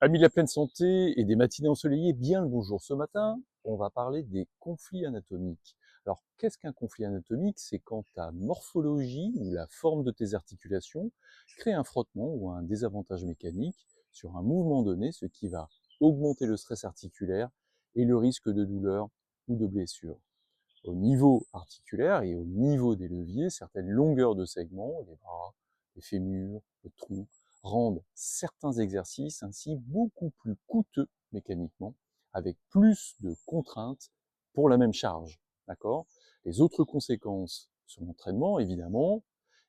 Amis de la pleine santé et des matinées ensoleillées, bien le bonjour. Ce matin, on va parler des conflits anatomiques. Alors, qu'est-ce qu'un conflit anatomique? C'est quand ta morphologie ou la forme de tes articulations crée un frottement ou un désavantage mécanique sur un mouvement donné, ce qui va augmenter le stress articulaire et le risque de douleur ou de blessure. Au niveau articulaire et au niveau des leviers, certaines longueurs de segments, les bras, les fémurs, le tronc, rendent certains exercices ainsi beaucoup plus coûteux mécaniquement, avec plus de contraintes pour la même charge. D'accord? Les autres conséquences sur l'entraînement, évidemment,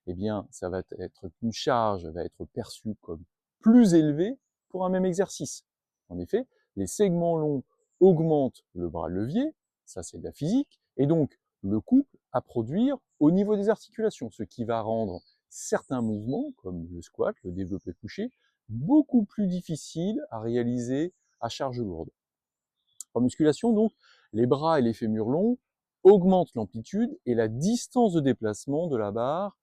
eh bien, ça va être qu'une charge va être perçue comme plus élevée pour un même exercice. En effet, les segments longs augmentent le bras levier, ça c'est de la physique, et donc le couple à produire au niveau des articulations, ce qui va rendre certains mouvements, comme le squat, le développé couché, beaucoup plus difficiles à réaliser à charge lourde. En musculation, donc, les bras et les fémurs longs augmentent l'amplitude et la distance de déplacement de la barre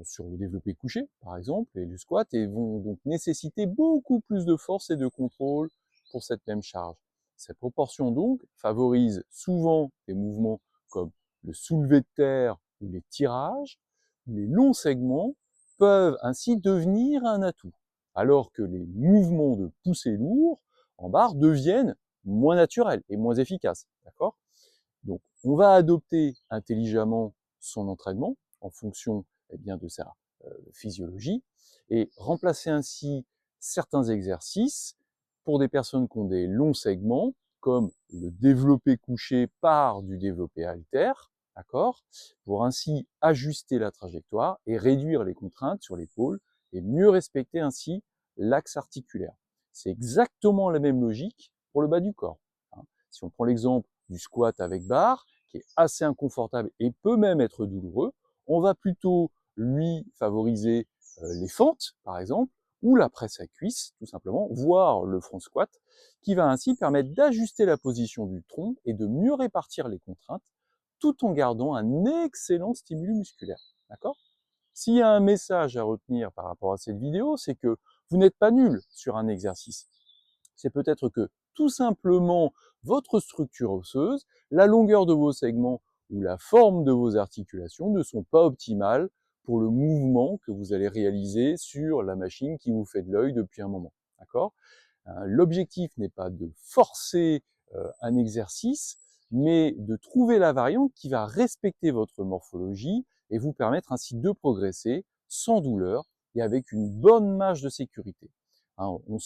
sur le développé couché, par exemple, et le squat, et vont donc nécessiter beaucoup plus de force et de contrôle pour cette même charge. Cette proportion, donc, favorise souvent des mouvements comme le soulevé de terre ou les tirages, où les longs segments peuvent ainsi devenir un atout, alors que les mouvements de poussée lourd en barre deviennent moins naturels et moins efficaces. D'accord? Donc, on va adopter intelligemment son entraînement en fonction bien, de sa physiologie et remplacer ainsi certains exercices pour des personnes qui ont des longs segments, comme le développé couché par du développé haltère, d'accord, pour ainsi ajuster la trajectoire et réduire les contraintes sur l'épaule et mieux respecter ainsi l'axe articulaire. C'est exactement la même logique pour le bas du corps. Si on prend l'exemple du squat avec barre, qui est assez inconfortable et peut même être douloureux, on va plutôt lui favoriser les fentes, par exemple, ou la presse à cuisse, tout simplement, voire le front squat, qui va ainsi permettre d'ajuster la position du tronc et de mieux répartir les contraintes, tout en gardant un excellent stimulus musculaire. D'accord? S'il y a un message à retenir par rapport à cette vidéo, c'est que vous n'êtes pas nul sur un exercice. C'est peut-être que tout simplement votre structure osseuse, la longueur de vos segments ou la forme de vos articulations ne sont pas optimales pour le mouvement que vous allez réaliser sur la machine qui vous fait de l'œil depuis un moment. D'accord? L'objectif n'est pas de forcer un exercice, mais de trouver la variante qui va respecter votre morphologie et vous permettre ainsi de progresser sans douleur et avec une bonne marge de sécurité. On